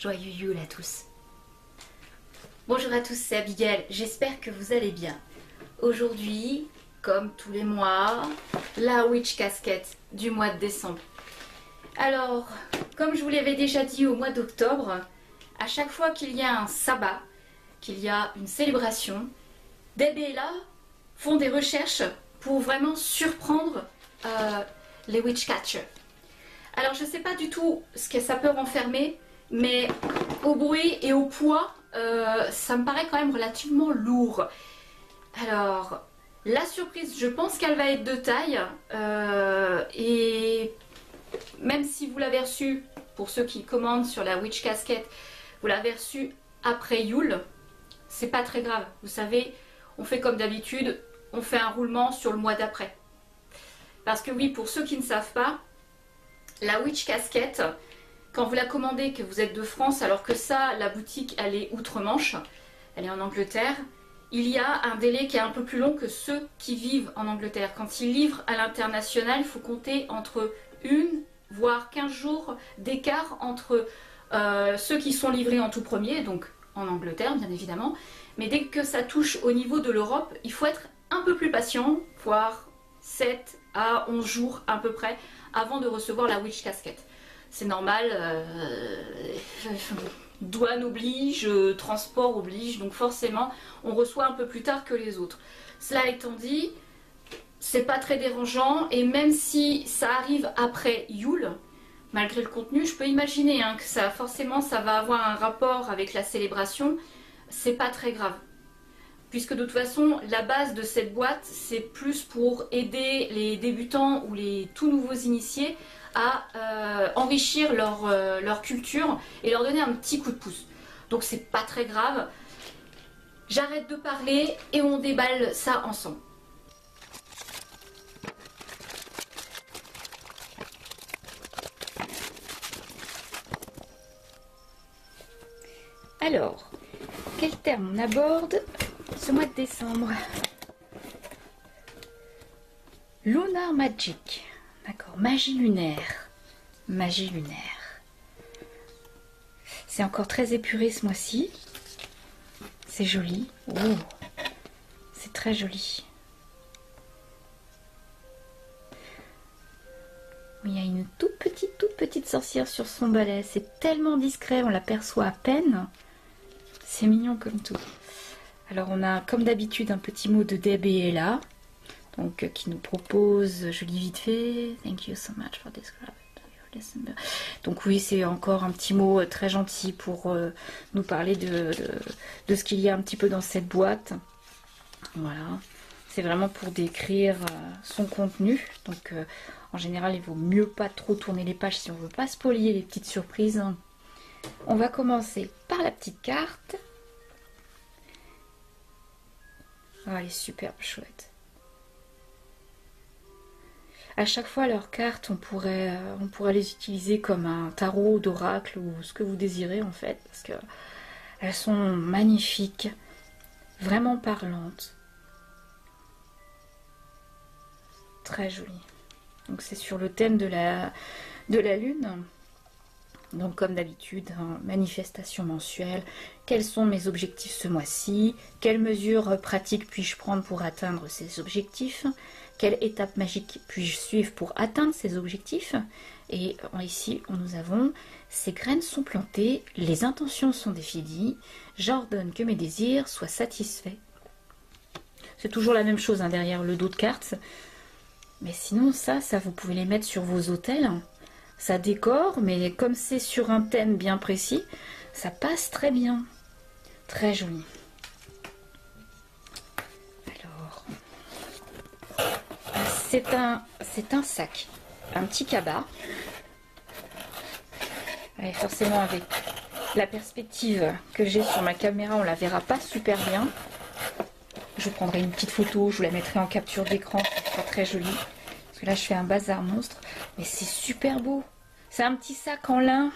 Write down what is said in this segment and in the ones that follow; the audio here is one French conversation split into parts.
Joyeux Yule à tous. Bonjour à tous, c'est Abigail, j'espère que vous allez bien. Aujourd'hui, comme tous les mois, la Witch Casquette du mois de décembre. Alors, comme je vous l'avais déjà dit au mois d'octobre, à chaque fois qu'il y a un sabbat, qu'il y a une célébration, Deb et Ella font des recherches pour vraiment surprendre les witch catchers. Alors je ne sais pas du tout ce que ça peut renfermer, mais au bruit et au poids, ça me paraît quand même relativement lourd. Alors, la surprise, je pense qu'elle va être de taille, et même si vous l'avez reçue, pour ceux qui commandent sur la Witch Casquette, vous l'avez reçue après Yule, c'est pas très grave. Vous savez, on fait comme d'habitude, on fait un roulement sur le mois d'après. Parce que oui, pour ceux qui ne savent pas, la Witch Casquette, quand vous la commandez, que vous êtes de France, alors que ça, la boutique, elle est outre-Manche, elle est en Angleterre, il y a un délai qui est un peu plus long que ceux qui vivent en Angleterre. Quand ils livrent à l'international, il faut compter entre 1 voire 15 jours d'écart entre ceux qui sont livrés en tout premier, donc en Angleterre bien évidemment, mais dès que ça touche au niveau de l'Europe, il faut être un peu plus patient, voire 7 à 11 jours à peu près, avant de recevoir la Witch Casquette. C'est normal, douane oblige, transport oblige, donc forcément on reçoit un peu plus tard que les autres. Cela étant dit, c'est pas très dérangeant, et même si ça arrive après Yule, malgré le contenu, je peux imaginer que ça, forcément ça va avoir un rapport avec la célébration, c'est pas très grave. Puisque de toute façon, la base de cette boîte, c'est plus pour aider les débutants ou les tout nouveaux initiés à enrichir leur culture et leur donner un petit coup de pouce. Donc c'est pas très grave. J'arrête de parler et on déballe ça ensemble. Alors, quel terme on aborde ce mois de décembre? Lunar Magic. D'accord, magie lunaire. Magie lunaire. C'est encore très épuré ce mois-ci. C'est joli. Oh, c'est très joli. Il y a une toute petite sorcière sur son balai. C'est tellement discret, on l'aperçoit à peine. C'est mignon comme tout. Alors on a comme d'habitude un petit mot de Deb et Ella, donc qui nous propose, je lis vite fait, thank you so much for describing your December. Donc oui, c'est encore un petit mot très gentil pour nous parler de ce qu'il y a un petit peu dans cette boîte. Voilà, c'est vraiment pour décrire son contenu. Donc en général, il vaut mieux pas trop tourner les pages si on veut pas spolier les petites surprises. On va commencer par la petite carte. Oh, elle est superbe, chouette. À chaque fois, leurs cartes, on pourrait les utiliser comme un tarot d'oracle ou ce que vous désirez en fait, parce que elles sont magnifiques, vraiment parlantes, très jolies. Donc c'est sur le thème de la lune. Donc comme d'habitude, manifestation mensuelle, quels sont mes objectifs ce mois-ci, quelles mesures pratiques puis-je prendre pour atteindre ces objectifs, quelle étape magique puis-je suivre pour atteindre ces objectifs. Et ici, nous avons, ces graines sont plantées, les intentions sont définies, j'ordonne que mes désirs soient satisfaits. C'est toujours la même chose derrière le dos de cartes, mais sinon ça vous pouvez les mettre sur vos autels. Ça décore, mais comme c'est sur un thème bien précis, ça passe très bien. Très joli. Alors, c'est un sac, un petit cabas. Et forcément, avec la perspective que j'ai sur ma caméra, on la verra pas super bien. Je prendrai une petite photo, je vous la mettrai en capture d'écran, ce sera très joli. Parce que là, je fais un bazar monstre. Mais c'est super beau. C'est un petit sac en lin.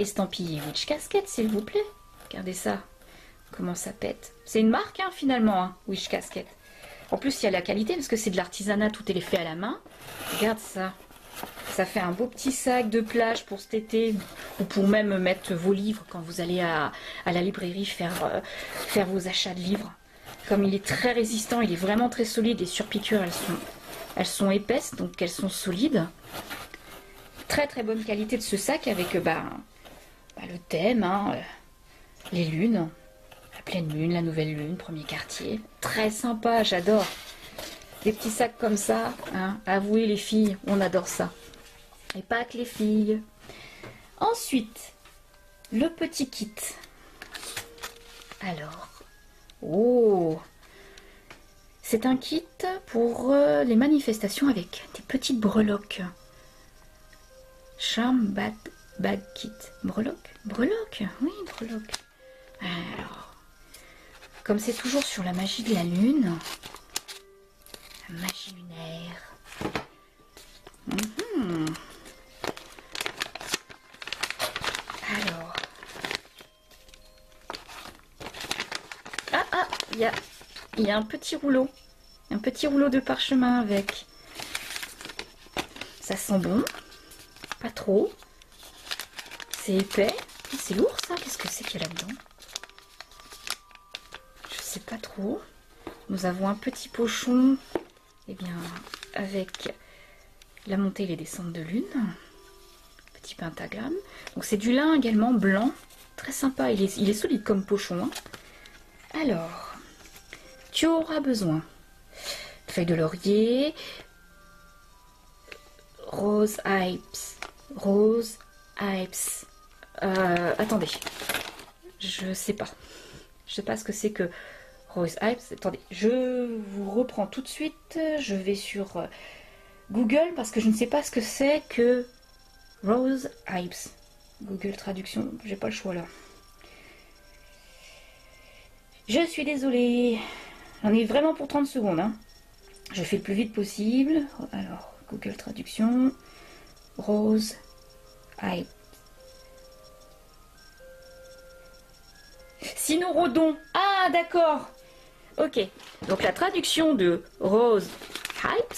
Estampillé Witch Casquette, s'il vous plaît. Regardez ça. Comment ça pète. C'est une marque, finalement, Witch Casquette. En plus, il y a la qualité, parce que c'est de l'artisanat, tout est fait à la main. Regarde ça. Ça fait un beau petit sac de plage pour cet été, ou pour même mettre vos livres quand vous allez à la librairie faire vos achats de livres. Comme il est très résistant, il est vraiment très solide. Les surpiqûres, elles sont épaisses, donc elles sont solides. Très très bonne qualité de ce sac avec le thème, hein, les lunes, la pleine lune, la nouvelle lune, premier quartier. Très sympa, j'adore. Des petits sacs comme ça, hein, avouez les filles, on adore ça. Et pas que les filles. Ensuite, le petit kit. Alors, oh, c'est un kit pour les manifestations avec des petites breloques. Charm bag kit. Breloque? Breloque? Oui, breloque. Alors, comme c'est toujours sur la magie de la lune, la magie lunaire. Alors, il y a un petit rouleau de parchemin avec. Ça sent bon, pas trop. C'est épais, c'est lourd ça. Qu'est-ce que c'est qu'il y a là-dedans? Je sais pas trop. Nous avons un petit pochon, avec la montée et les descentes de lune. Petit pentagramme. Donc c'est du lin également blanc, très sympa. Il est solide comme pochon. Hein. Alors, tu auras besoin de feuilles de laurier, rose hypes. Attendez, je sais pas ce que c'est que rose hypes. Attendez, je vous reprends tout de suite. Je vais sur Google parce que je ne sais pas ce que c'est que rose hypes. Google traduction, j'ai pas le choix là. Je suis désolée. J'en ai vraiment pour 30 secondes. Hein. Je fais le plus vite possible. Alors, Google traduction. Rose hype. Cynorrhodon. Ah, d'accord. Ok. Donc la traduction de rose hypes,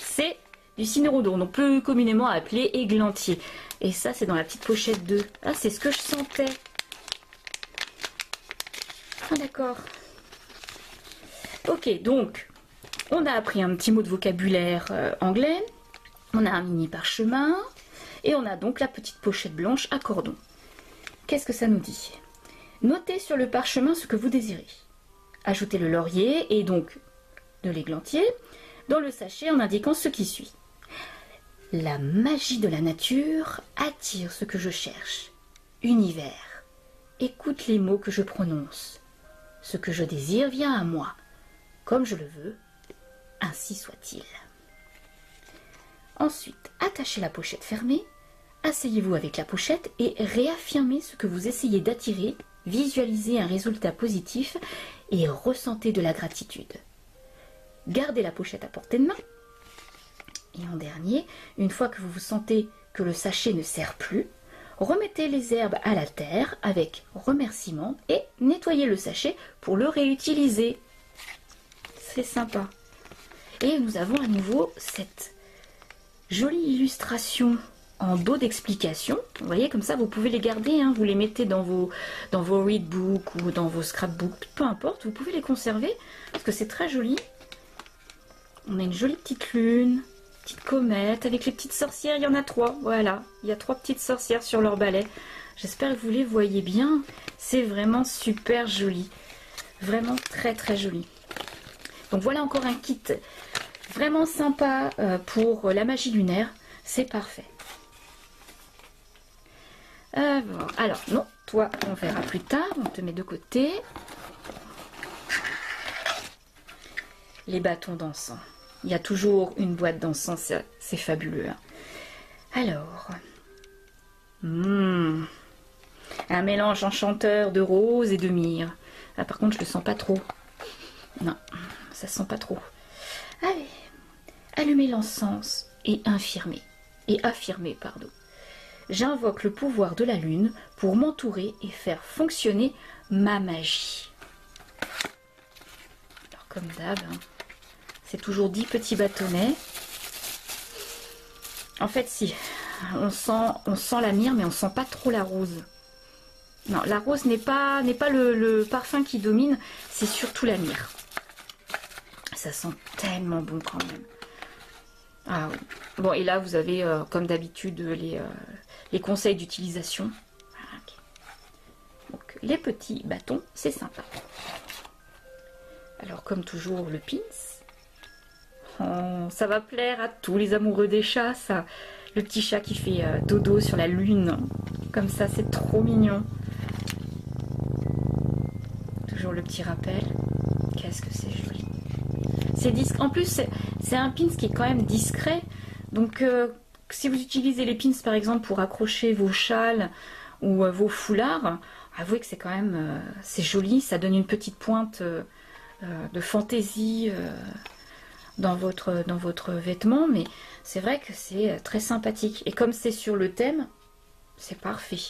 c'est du cynorrhodon, donc plus communément appelé églantier. Et ça, c'est dans la petite pochette 2. Ah, c'est ce que je sentais. Ah, d'accord. Ok, donc, on a appris un petit mot de vocabulaire anglais. On a un mini parchemin. Et on a donc la petite pochette blanche à cordon. Qu'est-ce que ça nous dit? Notez sur le parchemin ce que vous désirez. Ajoutez le laurier et donc de l'églantier dans le sachet en indiquant ce qui suit. La magie de la nature attire ce que je cherche. Univers. Écoute les mots que je prononce. Ce que je désire vient à moi. Comme je le veux, ainsi soit-il. Ensuite, attachez la pochette fermée. Asseyez-vous avec la pochette et réaffirmez ce que vous essayez d'attirer. Visualisez un résultat positif et ressentez de la gratitude. Gardez la pochette à portée de main. Et en dernier, une fois que vous vous sentez que le sachet ne sert plus, remettez les herbes à la terre avec remerciement et nettoyez le sachet pour le réutiliser. C'est sympa. Et nous avons à nouveau cette jolie illustration en dos d'explication. Vous voyez, comme ça, vous pouvez les garder. Hein. Vous les mettez dans vos readbooks ou dans vos scrapbooks, peu importe. Vous pouvez les conserver parce que c'est très joli. On a une jolie petite lune, petite comète avec les petites sorcières. Il y en a 3. Voilà, il y a 3 petites sorcières sur leur balai. J'espère que vous les voyez bien. C'est vraiment super joli. Vraiment très très joli. Donc voilà encore un kit vraiment sympa pour la magie lunaire. C'est parfait. Alors, non, toi, on verra plus tard. On te met de côté. Les bâtons d'encens. Il y a toujours une boîte d'encens, c'est fabuleux. Hein. Alors, un mélange enchanteur de rose et de myrrhe. Ah, par contre, je le sens pas trop. Non, ça sent pas trop. Allez, allumez l'encens et affirmez. J'invoque le pouvoir de la lune pour m'entourer et faire fonctionner ma magie. Alors comme d'hab, hein, c'est toujours 10 petits bâtonnets. En fait, si. On sent la myrrhe, mais on sent pas trop la rose. Non, la rose n'est pas le parfum qui domine, c'est surtout la myrrhe. Ça sent tellement bon quand même. Ah oui. Bon, et là, vous avez, comme d'habitude, les conseils d'utilisation. Okay. Donc, les petits bâtons, c'est sympa. Alors, comme toujours, le pins. Oh, ça va plaire à tous les amoureux des chats, ça. Le petit chat qui fait dodo sur la lune. Comme ça, c'est trop mignon. Toujours le petit rappel. Qu'est-ce que c'est joli. C'est discret. En plus, c'est un pins qui est quand même discret. Donc, si vous utilisez les pins, par exemple, pour accrocher vos châles ou vos foulards, avouez que c'est quand même c'est joli. Ça donne une petite pointe de fantaisie dans votre vêtement. Mais c'est vrai que c'est très sympathique. Et comme c'est sur le thème, c'est parfait.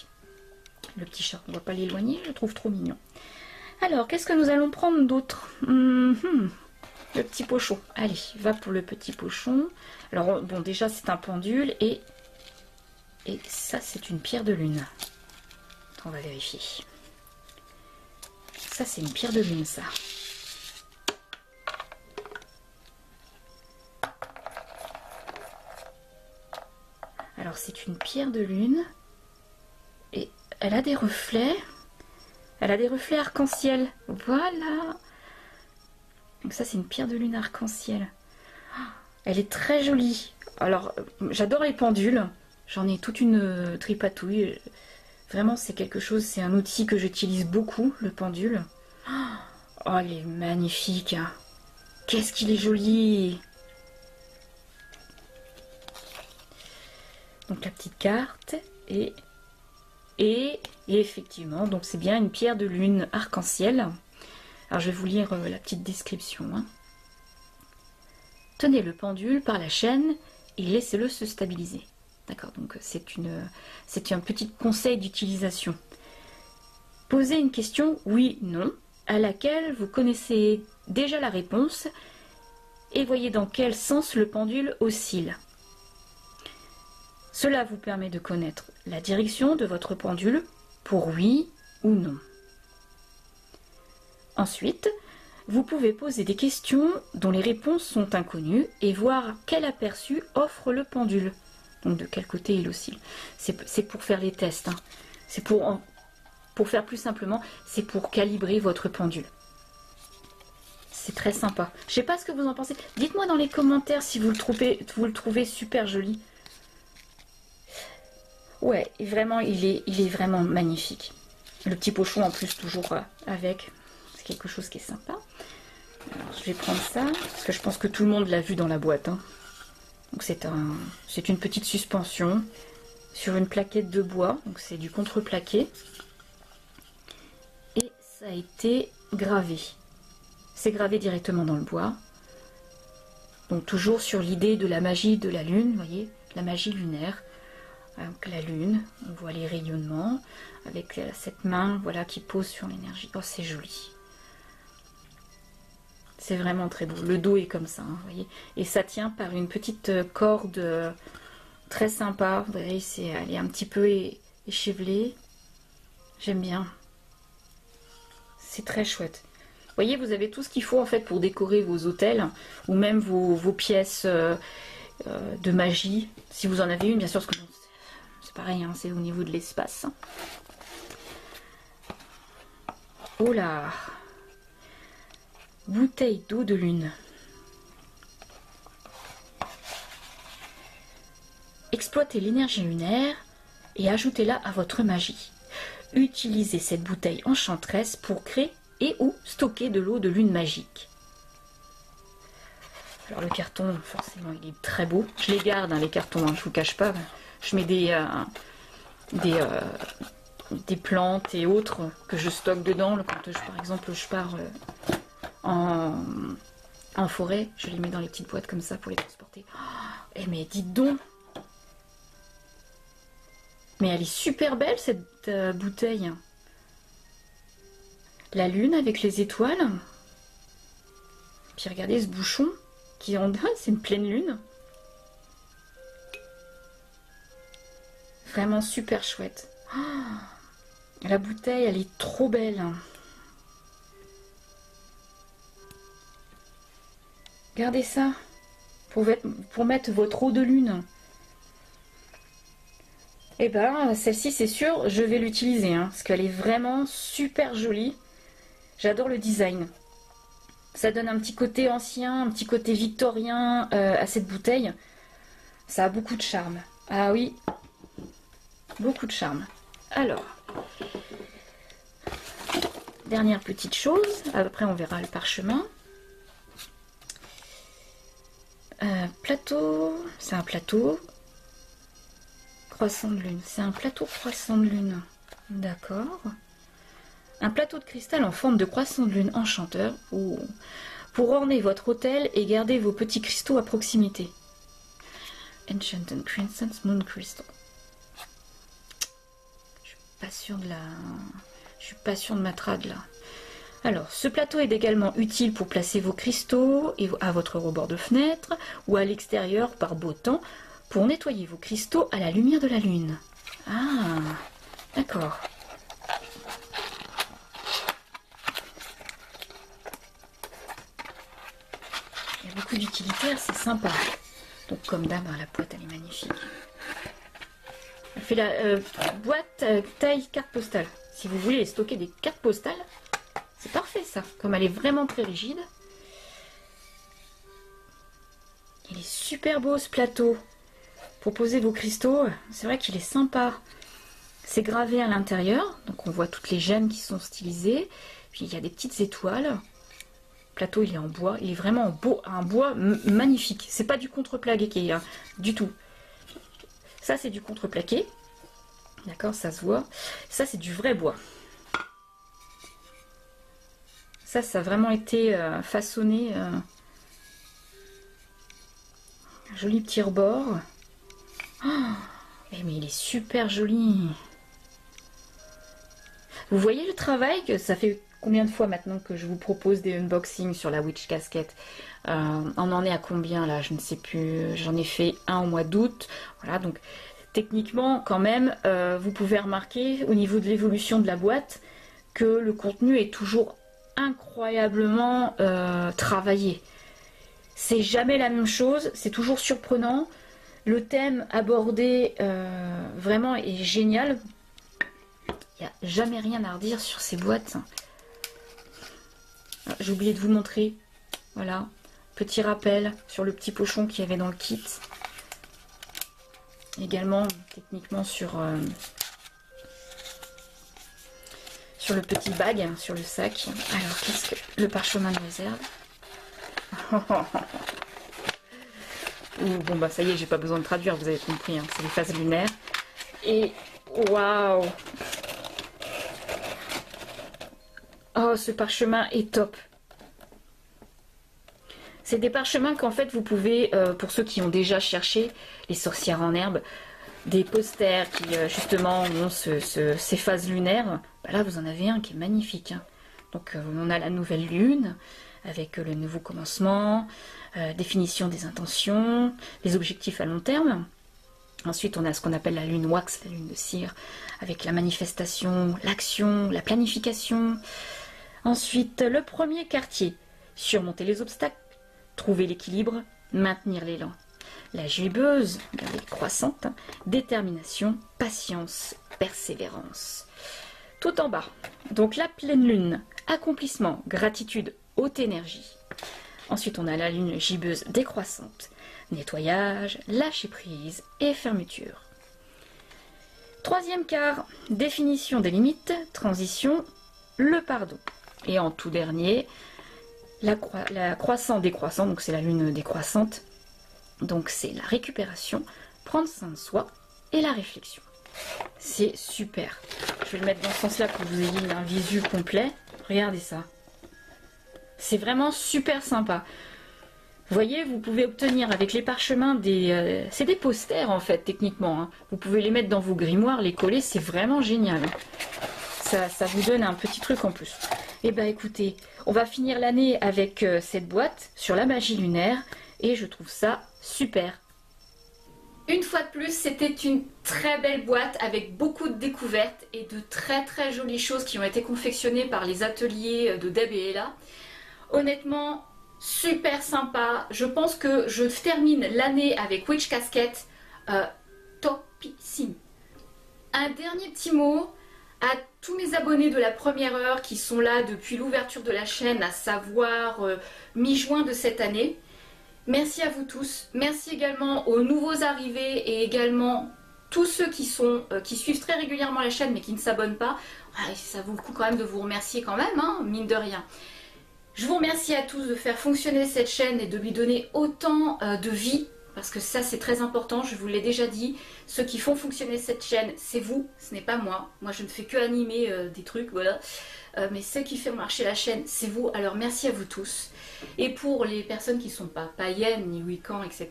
Le petit chat, on ne va pas l'éloigner, je le trouve trop mignon. Alors, qu'est-ce que nous allons prendre d'autre? Le petit pochon. Allez, va pour le petit pochon. Alors, bon, déjà, c'est un pendule et ça, c'est une pierre de lune. On va vérifier. Ça, c'est une pierre de lune, ça. Alors, c'est une pierre de lune et elle a des reflets. Elle a des reflets arc-en-ciel. Voilà. Donc ça, c'est une pierre de lune arc-en-ciel. Elle est très jolie. Alors, j'adore les pendules. J'en ai toute une tripatouille. Vraiment, c'est quelque chose, c'est un outil que j'utilise beaucoup, le pendule. Oh, elle est magnifique. Qu'est-ce qu'il est joli. Donc la petite carte et effectivement, donc c'est bien une pierre de lune arc-en-ciel. Alors je vais vous lire la petite description. Tenez le pendule par la chaîne et laissez-le se stabiliser. D'accord, donc c'est un petit conseil d'utilisation. Posez une question oui, non, à laquelle vous connaissez déjà la réponse et voyez dans quel sens le pendule oscille. Cela vous permet de connaître la direction de votre pendule pour oui ou non. Ensuite, vous pouvez poser des questions dont les réponses sont inconnues et voir quel aperçu offre le pendule. Donc de quel côté il oscille. C'est pour faire les tests. C'est pour faire plus simplement, c'est pour calibrer votre pendule. C'est très sympa. Je ne sais pas ce que vous en pensez. Dites-moi dans les commentaires si vous le trouvez super joli. Ouais, vraiment, il est vraiment magnifique. Le petit pochon en plus toujours avec. C'est quelque chose qui est sympa. Alors, je vais prendre ça, parce que je pense que tout le monde l'a vu dans la boîte. Donc c'est une petite suspension sur une plaquette de bois. Donc c'est du contreplaqué. Et ça a été gravé. C'est gravé directement dans le bois. Donc toujours sur l'idée de la magie de la lune, vous voyez, la magie lunaire. Donc la lune, on voit les rayonnements avec cette main, voilà, qui pose sur l'énergie. Oh, c'est joli. C'est vraiment très beau. Le dos est comme ça, vous voyez. Et ça tient par une petite corde très sympa. Vous voyez, elle est un petit peu échevelée. J'aime bien. C'est très chouette. Vous voyez, vous avez tout ce qu'il faut en fait pour décorer vos hôtels ou même vos pièces de magie. Si vous en avez une, bien sûr, parce que c'est pareil, c'est au niveau de l'espace. Oh là! Bouteille d'eau de lune. Exploitez l'énergie lunaire et ajoutez-la à votre magie. Utilisez cette bouteille enchanteresse pour créer et ou stocker de l'eau de lune magique. Alors le carton, forcément, il est très beau. Je les garde, les cartons, je vous cache pas. Je mets des plantes et autres que je stocke dedans. Quand par exemple je pars en forêt, je les mets dans les petites boîtes comme ça pour les transporter. Oh, mais dites donc! Mais elle est super belle cette bouteille. La lune avec les étoiles. Puis regardez ce bouchon qui en donne, c'est une pleine lune. vraiment super chouette. Oh, la bouteille, elle est trop belle. Regardez ça, pour mettre votre eau de lune. Et ben, celle-ci, c'est sûr, je vais l'utiliser, hein, parce qu'elle est vraiment super jolie. J'adore le design. Ça donne un petit côté ancien, un petit côté victorien à cette bouteille. Ça a beaucoup de charme. Ah oui, beaucoup de charme. Alors, dernière petite chose, après on verra le parchemin. Plateau, c'est un plateau. Croissant de lune, c'est un plateau croissant de lune. D'accord. Un plateau de cristal en forme de croissant de lune enchanteur. Oh. Pour orner votre hôtel et garder vos petits cristaux à proximité. Enchanted Crimson Moon Crystal. Je suis pas sûre de ma trad là. Alors, ce plateau est également utile pour placer vos cristaux à votre rebord de fenêtre ou à l'extérieur par beau temps pour nettoyer vos cristaux à la lumière de la lune. Ah, d'accord. Il y a beaucoup d'utilitaires, c'est sympa. Donc comme d'hab, la boîte elle est magnifique. Elle fait la boîte taille carte postale. Si vous voulez stocker des cartes postales, c'est parfait ça. Comme elle est vraiment très rigide. Il est super beau ce plateau. Pour poser vos cristaux, c'est vrai qu'il est sympa. C'est gravé à l'intérieur, donc on voit toutes les gemmes qui sont stylisées. Puis il y a des petites étoiles. Le plateau il est en bois, il est vraiment beau, un bois magnifique. C'est pas du contreplaqué hein, du tout. Ça c'est du contreplaqué. D'accord, ça se voit. Ça c'est du vrai bois. Ça a vraiment été façonné. Joli petit rebord. Oh, mais il est super joli. Vous voyez le travail que ça fait combien de fois maintenant que je vous propose des unboxings sur la Witch Casquette. On en est à combien là? Je ne sais plus. J'en ai fait un au mois d'août. Voilà, donc techniquement quand même, vous pouvez remarquer au niveau de l'évolution de la boîte que le contenu est toujours incroyablement travaillé. C'est jamais la même chose, c'est toujours surprenant. Le thème abordé vraiment est génial. Il n'y a jamais rien à redire sur ces boîtes. J'ai oublié de vous montrer. Voilà, petit rappel sur le petit pochon qu'il y avait dans le kit. Également, techniquement, sur le petit bag, sur le sac. Alors, qu'est-ce que le parchemin de réserve? Bon bah ça y est, j'ai pas besoin de traduire, vous avez compris, hein, c'est les phases lunaires. Et waouh! Oh, ce parchemin est top. C'est des parchemins qu'en fait vous pouvez, pour ceux qui ont déjà cherché les sorcières en herbe, des posters qui justement ont ces phases lunaires. Bah là vous en avez un qui est magnifique. Hein. Donc on a la nouvelle lune avec le nouveau commencement, définition des intentions, les objectifs à long terme. Ensuite, on a ce qu'on appelle la lune wax, la lune de cire, avec la manifestation, l'action, la planification. Ensuite, le premier quartier, surmonter les obstacles, trouver l'équilibre, maintenir l'élan. La gibbeuse, regardez, croissante, détermination, patience, persévérance. Tout en bas, donc la pleine lune, accomplissement, gratitude, haute énergie. Ensuite, on a la lune gibbeuse décroissante, nettoyage, lâcher prise et fermeture. Troisième quart, définition des limites, transition, le pardon. Et en tout dernier, la croissant décroissante, donc c'est la lune décroissante, donc c'est la récupération, prendre soin de soi et la réflexion. C'est super. Je vais le mettre dans ce sens-là pour que vous ayez un visu complet. Regardez ça. C'est vraiment super sympa. Vous voyez, vous pouvez obtenir avec les parchemins c'est des posters en fait, techniquement. Hein. Vous pouvez les mettre dans vos grimoires, les coller, c'est vraiment génial. Ça vous donne un petit truc en plus. Et bah écoutez, on va finir l'année avec cette boîte sur la magie lunaire et je trouve ça super. Une fois de plus, c'était une très belle boîte avec beaucoup de découvertes et de très jolies choses qui ont été confectionnées par les ateliers de Deb et Ella. Honnêtement, super sympa. Je pense que je termine l'année avec Witch Casket topissime. Un dernier petit mot à tous mes abonnés de la première heure qui sont là depuis l'ouverture de la chaîne, à savoir mi-juin de cette année. Merci à vous tous. Merci également aux nouveaux arrivés et également tous ceux qui suivent très régulièrement la chaîne mais qui ne s'abonnent pas. Ça vaut le coup quand même de vous remercier quand même, hein, mine de rien. Je vous remercie à tous de faire fonctionner cette chaîne et de lui donner autant de vie. Parce que ça c'est très important, je vous l'ai déjà dit, ceux qui font fonctionner cette chaîne, c'est vous, ce n'est pas moi. Moi je ne fais que animer des trucs, voilà. Mais ceux qui font marcher la chaîne, c'est vous, alors merci à vous tous. Et pour les personnes qui ne sont pas païennes, ni Wiccan, etc.,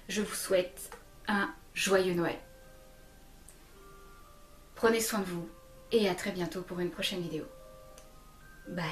je vous souhaite un joyeux Noël. Prenez soin de vous et à très bientôt pour une prochaine vidéo. Bye.